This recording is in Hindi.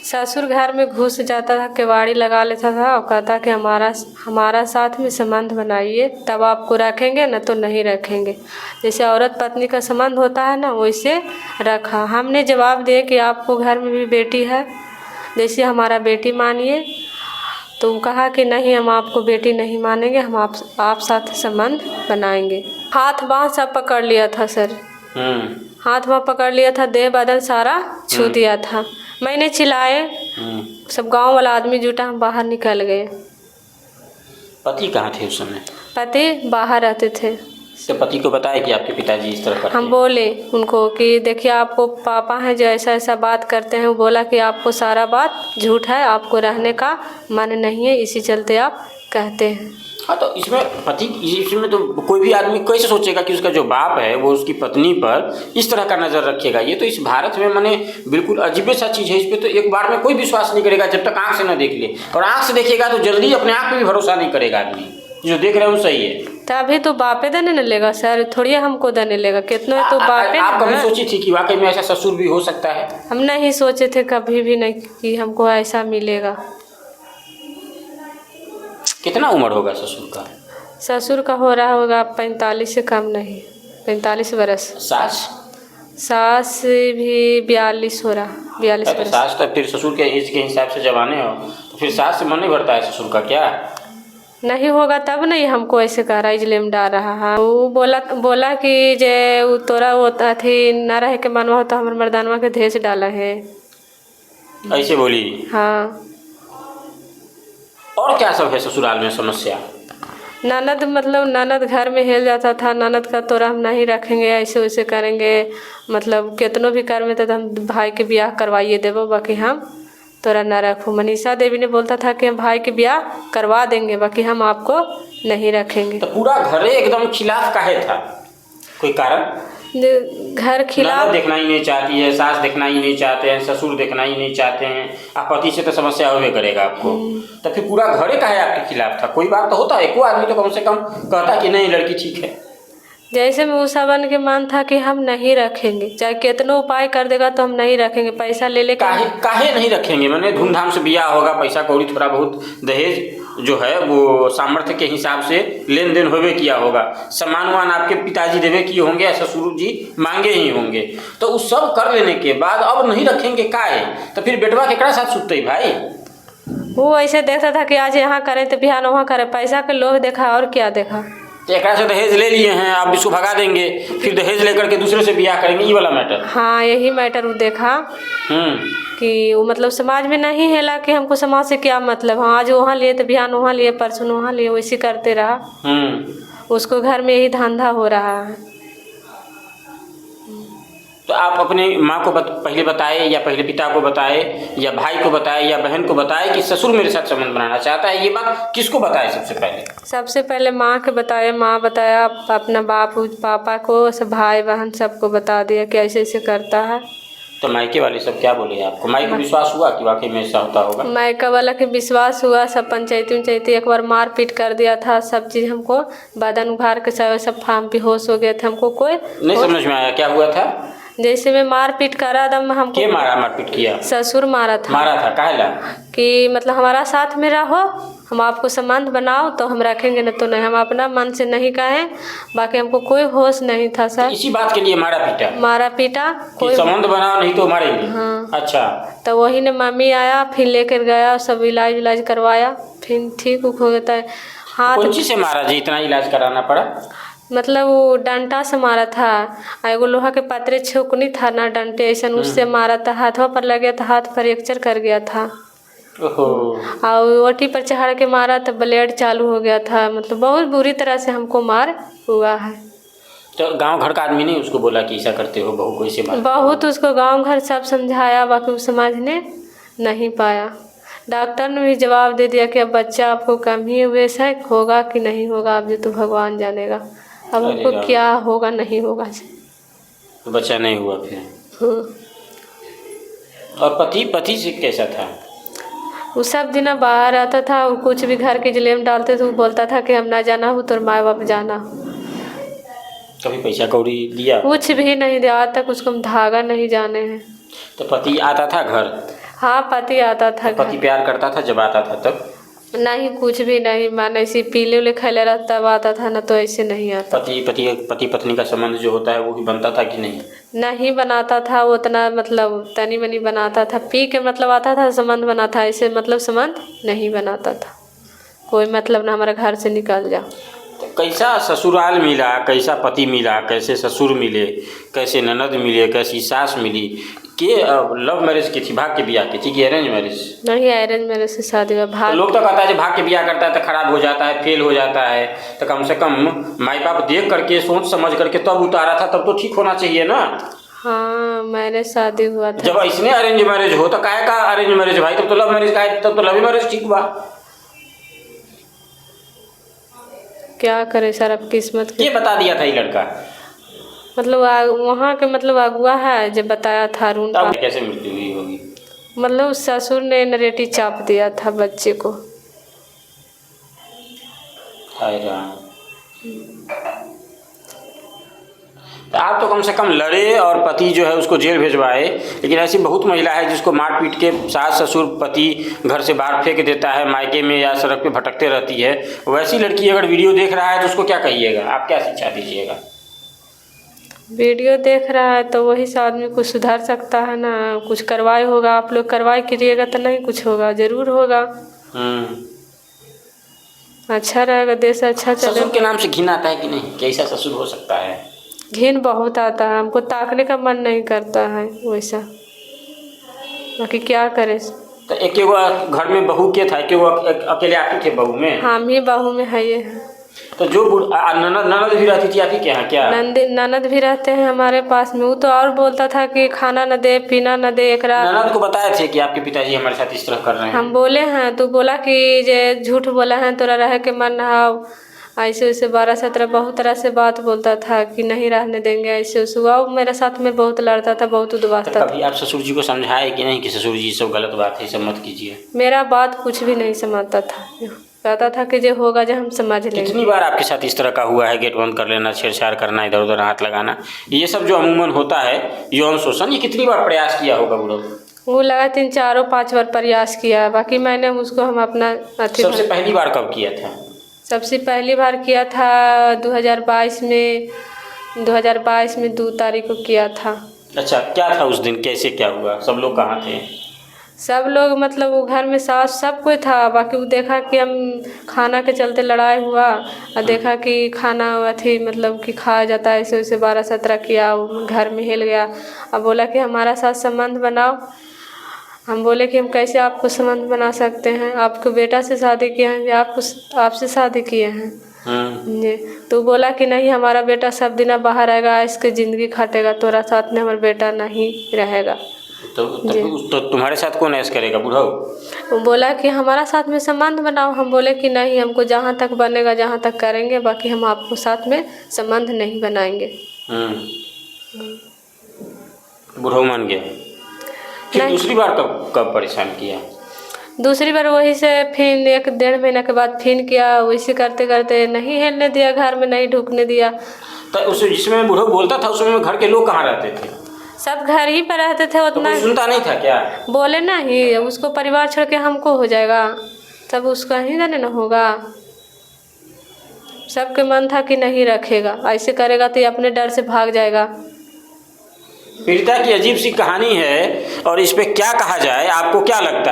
ससुर घर में घुस जाता था, केवाड़ी लगा लेता था और कहता कि हमारा साथ में संबंध बनाइए तब आपको रखेंगे, न तो नहीं रखेंगे। जैसे औरत पत्नी का संबंध होता है ना, वैसे रखा। हमने जवाब दिया कि आपको घर में भी बेटी है, जैसे हमारा बेटी मानिए। तो कहा कि नहीं, हम आपको बेटी नहीं मानेंगे, हम आप साथ संबंध बनाएंगे। हाथ बाँह सब पकड़ लिया था सर, हाथ बाँह पकड़ लिया था, देह बदन सारा छू दिया था। मैंने चिल्लाए, सब गांव वाला आदमी जुटा, हम बाहर निकल गए। पति कहाँ थे उस समय? पति बाहर रहते थे। तो पति को बताया कि आपके पिताजी इस तरह करते हैं? हम बोले उनको कि देखिए आपको पापा हैं जो ऐसा ऐसा बात करते हैं। वो बोला कि आपको सारा बात झूठ है, आपको रहने का मन नहीं है, इसी चलते आप कहते हैं। हाँ, तो इसमें पति, इसमें तो कोई भी आदमी कैसे सोचेगा कि उसका जो बाप है वो उसकी पत्नी पर इस तरह का नज़र रखेगा। ये तो इस भारत में माने बिल्कुल अजीब सा चीज़ है। इस पर तो एक बार में कोई विश्वास नहीं करेगा जब तक आँख से न देख ले, और आँख से देखेगा तो जल्दी अपने आप पे भी भरोसा नहीं करेगा आदमी। जो देख रहे हो सही है, तभी तो बापे देने न लेगा सर, थोड़ी हमको देने लेगा। कितना है तो बापे। आप कभी सोची थी कि वाकई में ऐसा ससुर भी हो सकता है? हम नहीं सोचे थे कभी भी नहीं कि हमको ऐसा मिलेगा। कितना उम्र होगा ससुर का? ससुर का हो रहा होगा 45 से कम नहीं, 45 बरस। सास भी 42 हो रहा, 42 बरस। सास तो फिर ससुर के एज के हिसाब से जवाने हो, तो फिर सास से मन नहीं भरता है ससुर का क्या? नहीं होगा तब नहीं हमको ऐसे कह रहा, इजलेम डाल रहा है। वो बोला कि जे वो तोरा होता थी न रह के मनवा होता, हमारे मर्दानवा के धेस डाला है, ऐसे बोली? हाँ। और क्या सब है ससुराल में समस्या? ननद, मतलब ननद घर में हिल जाता था। ननद का तोरा हम नहीं रखेंगे, ऐसे वैसे करेंगे, मतलब कितनों भी कर में तो हम भाई के ब्याह करवाइए देवो, बाकी हम तोरा न रखो। मनीषा देवी ने बोलता था कि हम भाई के ब्याह करवा देंगे, बाकी हम आपको नहीं रखेंगे। तो पूरा घर एकदम खिलाफ काहे था? कोई कारण? घर खिलाफ देखना ही नहीं चाहती है, सास देखना ही नहीं चाहते हैं, ससुर देखना ही नहीं चाहते हैं, आप पति से तो समस्या होवे करेगा आपको। तो फिर पूरा घर काहे आपके खिलाफ था? कोई बात तो होता है, कोई आदमी तो कम से कम कहता कि नहीं लड़की ठीक है। जैसे मूसा बन के मान था कि हम नहीं रखेंगे, चाहे कितना उपाय कर देगा तो हम नहीं रखेंगे। पैसा ले ले काहे नहीं रखेंगे? मैंने धूमधाम से ब्याह होगा, पैसा कौड़ी थोड़ा बहुत दहेज जो है वो सामर्थ्य के हिसाब से लेन देन होवे किया होगा, सामान वान आपके पिताजी देवे किए होंगे या ससुर जी मांगे ही होंगे। तो उस सब कर लेने के बाद अब नहीं रखेंगे काहे? तो फिर बेटवा केकरा साथ सुतते भाई? वो ऐसे देखता था कि आज यहाँ करें तो बिहान वहाँ करें, पैसा के लोभ देखा और क्या देखा। तो एक से दहेज ले लिए हैं, आप इसको भगा देंगे, फिर दहेज लेकर के दूसरे से ब्याह करेंगे, ये वाला मैटर? हाँ, यही मैटर वो देखा कि वो मतलब समाज में नहीं हिला कि हमको समाज से क्या मतलब। हाँ, आज वहाँ लिए तो बिहान वहाँ लिए, परसों वहाँ लिए, वैसे करते रहा। उसको घर में यही धंधा हो रहा है। तो आप अपनी माँ को पहले बताए, या पहले पिता को बताए, या भाई को बताए, या बहन को बताए कि ससुर मेरे साथ संबंध बनाना चाहता है? ये बात किसको बताए सबसे पहले? सबसे पहले माँ के बताया, माँ बताया अपना पापा को, सब भाई बहन सबको बता दिया कि ऐसे ऐसे करता है। तो मायके वाले सब क्या बोले आपको? मायके को विश्वास हुआ कि वाकई में ऐसा होता होगा? मायका वाला के विश्वास हुआ। सब पंचायती एक बार मार पीट कर दिया था, सब चीज़ हमको बदन उभार के सब फार्म बेहोश हो गए थे। हमको कोई नहीं समझ में आया क्या हुआ था? जैसे में मार पीट करा दम हमको। के मारा, मार पीट किया? ससुर मारा था। काहेला? कि मतलब हमारा साथ में रहो, हम आपको संबंध बनाओ तो हम रखेंगे, न तो नहीं। हम अपना मन से नहीं कहें, बाकी हमको कोई होश नहीं था सर। इसी बात के लिए मारा पीटा कोई संबंध बनाओ नहीं तो मारेंगे। हाँ। अच्छा, तो वही ने मम्मी आया, फिर लेकर गया, सब इलाज करवाया, फिर ठीक हो गया है। हाँ, कौन चीज़ से मारा जी, इतना इलाज कराना पड़ा? मतलब वो डंटा से मारा था, एगो लोहा के पतरे छोकनी था ना, डंटे ऐसा, उससे मारा था। हाथों पर लग गया था, हाथ फ्रैक्चर कर गया था। और ओटी पर चढ़ के मारा तो ब्लड चालू हो गया था। मतलब बहुत बुरी तरह से हमको मार हुआ है। तो गांव घर का आदमी ने उसको बोला कि ऐसा करते हो बहू को, ऐसे बात? बहुत उसको गांव घर सब समझाया, बाकी उस समाज ने नहीं पाया। डॉक्टर ने भी जवाब दे दिया कि अब बच्चा आपको कम ही वैसा होगा कि नहीं होगा, अब जो तो भगवान जानेगा। अब हमको क्या होगा नहीं होगा। तो बच्चा नहीं हुआ फिर? और पति से कैसा था? वो सब दिन बाहर आता था, वो कुछ भी घर के जिले में डालते तो वो बोलता था कि हम ना जाना हो तो माँ बाप जाना। कभी पैसा कौड़ी दिया? कुछ भी नहीं दिया, आज तक उसको हम धागा नहीं जाने हैं। तो पति आता था घर? हाँ पति आता था पति प्यार करता था जब आता था तब? नहीं कुछ भी नहीं, मान ऐसे पीले उले खैले रहता तब आता था, ना तो ऐसे नहीं आता। पति पत्नी का संबंध जो होता है वो भी बनता था कि नहीं? नहीं बनाता था वो उतना, मतलब तनी मनी बनाता था, पी के मतलब आता था संबंध बना था, ऐसे मतलब संबंध नहीं बनाता था कोई, मतलब ना हमारे घर से निकल जाओ। तो कैसा ससुराल मिला, कैसा पति मिला, कैसे ससुर मिले, कैसे ननद मिले, कैसी सास मिली? कि लव मैरिज की थी, भाग के ब्याह की थी कि अरेंज मैरिज? नहीं अरेंज मैरिज से शादी हुआ। तो लोग तो कहता है कि भाग के ब्याह करता है तो खराब हो जाता है, फेल हो जाता है, तो कम से कम माई बाप देख करके सोच समझ करके तब उतारा था, तब तो ठीक होना चाहिए ना। हाँ मैंने शादी हुआ था। जब इसने अरेंज मैरिज हो तो काहे का अरेंज मैरिज भाई, तब तो लव मैरिज का, तब तो लव मैरिज ठीक हुआ। क्या करे सर, अब किस्मत ये बता दिया था ये लड़का? मतलब वहाँ के मतलब अगुआ है जब बताया था अरुण तब कैसे मृत्यु हुई होगी? मतलब ससुर ने नरेटी चाप दिया था बच्चे को। हाय राम। तो आप तो कम से कम लड़े और पति जो है उसको जेल भिजवाए, लेकिन ऐसी बहुत महिला है जिसको मार पीट के सास ससुर पति घर से बाहर फेंक देता है, मायके में या सड़क पे भटकते रहती है। वैसी लड़की अगर वीडियो देख रहा है तो उसको क्या कहिएगा, आप क्या शिक्षा दीजिएगा? वीडियो देख रहा है तो वही से आदमी कुछ सुधार सकता है ना, कुछ कार्रवाई होगा। आप लोग कार्रवाई करिएगा तो नहीं कुछ होगा, जरूर होगा। अच्छा रहेगा, देश अच्छा चले। ससुर के नाम से घिन आता है कि नहीं? कैसा ससुर हो सकता है? घिन बहुत आता है, हमको ताकने का मन नहीं करता है वैसा, बाकी क्या करे। तो एक घर में बहू के था कि वो अकेले आप ही थे बहू में? हम ही बहू में है ये। तो जो ननद भी रहती थी आप ही के यहाँ क्या? ननद भी रहते हैं हमारे पास में। वो तो और बोलता था कि खाना न दे पीना न दे। एक रात ननद को बताए थे कि आपके पिताजी हमारे साथ इस तरह कर रहे हैं? हम बोले हैं तो बोला कि जे झूठ बोला है तोरा रह के मन हाव, ऐसे वैसे 12-17 बहुत तरह से बात बोलता था कि नहीं रहने देंगे, ऐसे वैसे। वो मेरे साथ में बहुत लड़ता था, बहुत उद्वासता था। कभी आप ससुर जी को समझाए कि नहीं कि ससुर जी सब गलत बात है, सब मत कीजिए? मेरा बात कुछ भी नहीं समझता था, कहता था कि जो होगा जो हम समझ लेंगे। कितनी बार आपके साथ इस तरह का हुआ है, गेट बंद कर लेना, छेड़छाड़ करना, इधर उधर हाथ लगाना, ये सब जो अमूमन होता है यौन शोषण, ये कितनी बार प्रयास किया होगा बुढ़ो? वो लगा 3-4-5 बार प्रयास किया, बाकी मैंने उसको हम अपना सबसे पहली बार कब किया था? सबसे पहली बार किया था 2022 में 2 तारीख को किया था। अच्छा, क्या था उस दिन, कैसे क्या हुआ, सब लोग कहाँ थे? सब लोग मतलब वो घर में सास सब कोई था, बाकी वो देखा कि हम खाना के चलते लड़ाई हुआ और देखा कि खाना अथी मतलब कि खाया जाता है, ऐसे वैसे 12-17 किया, घर में हिल गया। अब बोला कि हमारा साथ संबंध बनाओ। हम बोले कि हम कैसे आपको संबंध बना सकते हैं, आपको बेटा से शादी किए हैं या आपसे शादी किए हैं? जी। तो बोला कि नहीं हमारा बेटा सब दिन बाहर रहेगा, इसकी ज़िंदगी काटेगा, तोरा साथ में हमारा बेटा नहीं रहेगा। तो तुम्हारे साथ कौन ऐश करेगा बुढ़ाऊ? वो बोला कि हमारा साथ में संबंध बनाओ। हम बोले कि नहीं, हमको जहाँ तक बनेगा जहाँ तक करेंगे, बाकी हम आपको साथ में संबंध नहीं बनाएंगे। बुढ़ाऊ मान गया। फिर दूसरी बार कब परेशान किया? दूसरी बार वही से फिर 1-1.5 महीना के बाद फिर किया, वैसे करते करते नहीं हिलने दिया, घर में नहीं ढुकने दिया। तो उस जिसमें बुढ़ाऊ बोलता था उसमें घर के लोग कहाँ रहते थे? सब घर ही पर रहते थे। उतना तो सुनता नहीं था क्या? बोले नहीं, उसको परिवार छोड़ के हमको हो जाएगा, तब उसका ही जाने न होगा। सबके मन था कि नहीं रखेगा, ऐसे करेगा तो ये अपने डर से भाग जाएगा। पीड़िता की अजीब सी कहानी है और इस पे क्या कहा जाए, आपको क्या लगता है?